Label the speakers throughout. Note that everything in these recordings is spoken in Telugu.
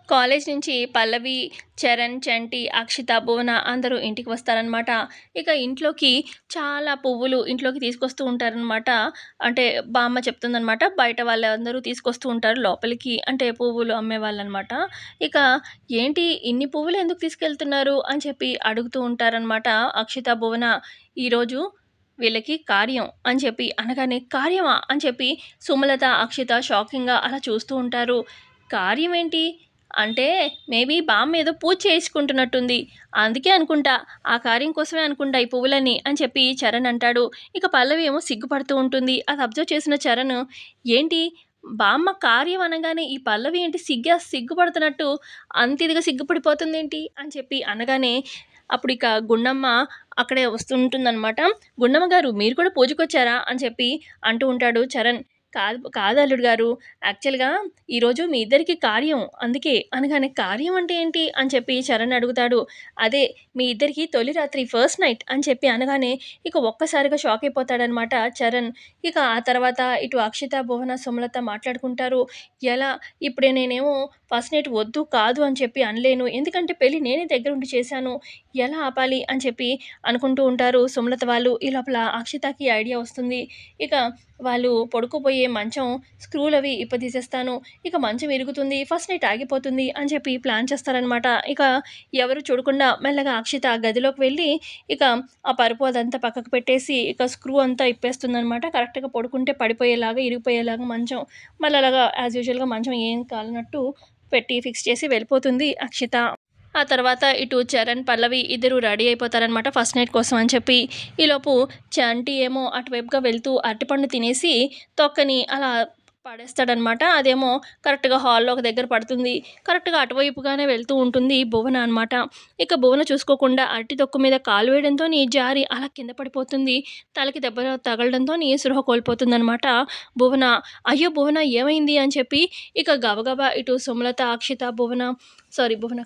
Speaker 1: కాలేజ్ నుంచి పల్లవి, చరణ్, చంటి, అక్షిత, భువన అందరూ ఇంటికి వస్తారనమాట. ఇక ఇంట్లోకి చాలా పువ్వులు ఇంట్లోకి తీసుకొస్తూ ఉంటారనమాట. అంటే బామ్మ చెప్తుందనమాట. బయట వాళ్ళందరూ తీసుకొస్తూ ఉంటారు లోపలికి. అంటే పువ్వులు అమ్మేవాళ్ళనమాట. ఇక "ఏంటి ఇన్ని పువ్వులు ఎందుకు తీసుకెళ్తున్నారు?" అని చెప్పి అడుగుతూ ఉంటారనమాట అక్షిత, భువన. "ఈరోజు వీళ్ళకి కార్యం" అని చెప్పి అనగానే, "కార్యమా?" అని చెప్పి సుమలత, అక్షిత షాకింగ్‌గా అలా చూస్తూ ఉంటారు. "కార్యం ఏంటి?" అంటే మేబీ బామ్మ ఏదో పూజ చేయించుకుంటున్నట్టుంది. అందుకే అనుకుంటా. ఆ కార్యం కోసమే అనుకుంటా ఈ పువ్వులన్నీ అని చెప్పి చరణ్ అంటాడు. ఇక పల్లవి ఏమో సిగ్గుపడుతూ ఉంటుంది. అది అబ్జర్వ్ చేసిన చరణ్, ఏంటి బామ్మ కార్యం అనగానే ఈ పల్లవి ఏంటి సిగ్గుపడుతున్నట్టు అంత ఇదిగా సిగ్గుపడిపోతుందేంటి అని చెప్పి అనగానే, అప్పుడు ఇక గుండమ్మ అక్కడే వస్తుంటుందనమాట. "గుండమ్మ గారు మీరు కూడా పూజకొచ్చారా?" అని చెప్పి అంటూ ఉంటాడు చరణ్. కాదు అల్లుడు గారు. యాక్చువల్‌గా ఈరోజు మీ ఇద్దరికీ కార్యం అందుకే" అనగానే, "కార్యం అంటే ఏంటి?" అని చెప్పి చరణ్ అడుగుతాడు. "అదే మీ ఇద్దరికీ తొలి రాత్రి ఫస్ట్ నైట్" అని చెప్పి అనగానే ఇక ఒక్కసారిగా షాక్ అయిపోతాడనమాట చరణ్. ఇక ఆ తర్వాత ఇటు అక్షిత, భువన, సుమలత మాట్లాడుకుంటారు. ఎలా ఇప్పుడు నేనేమో ఫస్ట్ నైట్ వద్దు, కాదు అని చెప్పి అనలేను. ఎందుకంటే పెళ్లి నేనే దగ్గరుండి చేశాను. ఎలా ఆపాలి అని చెప్పి అనుకుంటూ ఉంటారు సుమలత వాళ్ళు. ఈ లోపల అక్షితకి ఐడియా వస్తుంది. ఇక వాళ్ళు పడుకోబోయే మంచం స్క్రూలవి ఇప్పదీసేస్తాను. ఇక మంచం ఇరుగుతుంది. ఫస్ట్ నైట్ ఆగిపోతుంది అని చెప్పి ప్లాన్ చేస్తారనమాట. ఇక ఎవరు చూడకుండా మెల్లగా అక్షిత గదిలోకి వెళ్ళి ఇక ఆ పరుపు అదంతా పక్కకు పెట్టేసి ఇక స్క్రూ అంతా ఇప్పేస్తుందనమాట. కరెక్ట్‌గా పడుకుంటే పడిపోయేలాగా, ఇరిగిపోయేలాగా మంచం. మళ్ళీ అలాగా యాజ్ యూజువల్‌గా మంచం ఏం కాలనట్టు పెట్టి ఫిక్స్ చేసి వెళ్ళిపోతుంది అక్షిత. ఆ తర్వాత ఇటు చరణ్, పల్లవి ఇద్దరు రెడీ అయిపోతారనమాట ఫస్ట్ నైట్ కోసం అని చెప్పి. ఈలోపు చంటి ఏమో అటువైపుగా వెళ్తూ అరటిపండు తినేసి తొక్కని అలా పడేస్తాడనమాట. అదేమో కరెక్ట్‌గా హాల్‌లో ఒక దగ్గర పడుతుంది. కరెక్ట్‌గా అటువైపుగానే వెళ్తూ ఉంటుంది భువన అనమాట. ఇక భువన చూసుకోకుండా అరటి తొక్క మీద కాలు వేయడంతోని జారి అలా కింద పడిపోతుంది. తలకి దెబ్బ తగలడంతోని స్పృహ కోల్పోతుందనమాట భువన. "అయ్యో! భువన ఏమైంది?" అని చెప్పి ఇక గబగబా ఇటు సుమలత, అక్షిత, భువన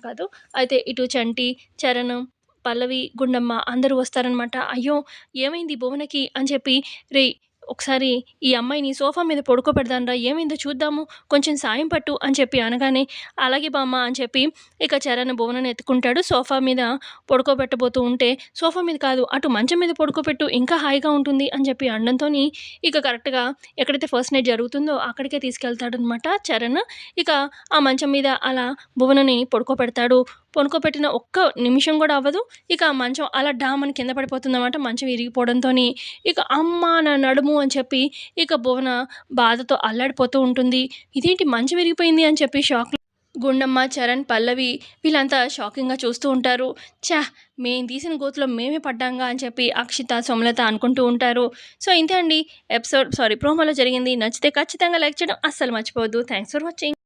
Speaker 1: కాదు. అయితే ఇటు చంటి, చరణ్, పల్లవి, గుండమ్మ అందరూ వస్తారనమాట. "అయ్యో! ఏమైంది భువనకి?" అని చెప్పి, "రేయ్! ఒకసారి ఈ అమ్మాయిని సోఫా మీద పడుకోబెడదాంరా ఏమైందో చూద్దాము. కొంచెం సాయం పట్టు" అని చెప్పి అనగానే, "అలాగే బామ్మ" అని చెప్పి ఇక చరణ్ భువనని ఎత్తుకుంటాడు. సోఫా మీద పడుకోబెట్టబోతూ ఉంటే, "సోఫా మీద కాదు అటు మంచం మీద పడుకోబెట్టు ఇంకా హాయిగా ఉంటుంది" అని చెప్పి అనడంతోని ఇక కరెక్ట్‌గా ఎక్కడైతే ఫస్ట్ నైట్ జరుగుతుందో అక్కడికే తీసుకెళ్తాడనమాట చరణ్. ఇక ఆ మంచం మీద అలా భువనని పడుకోబెడతాడు. పడుకోబెట్టిన ఒక్క నిమిషం గూడా అవ్వదు. ఇక ఆ మంచం అలా డామని కింద పడిపోతుందనమాట మంచం ఇరిగిపోవడంతోని. ఇక "అమ్మా! నా నడుము" అని చెప్పి ఇక భువన బాధతో అల్లాడిపోతూ ఉంటుంది. "ఇదేంటి మంచం విరిగిపోయింది" అని చెప్పి షాక్‌లో గుండమ్మ, చరణ్, పల్లవి వీళ్ళంతా షాకింగ్‌గా చూస్తూ ఉంటారు. "ఛ! మేము తీసిన గోతిలో మేమే పడ్డాంగా" అని చెప్పి అక్షిత, సుమలత అనుకుంటూ ఉంటారు. సో, ఇంతే అండి ప్రోమోలో జరిగింది. నచ్చితే ఖచ్చితంగా లైక్ చేయడం అస్సలు మర్చిపోవద్దు. Thanks for watching.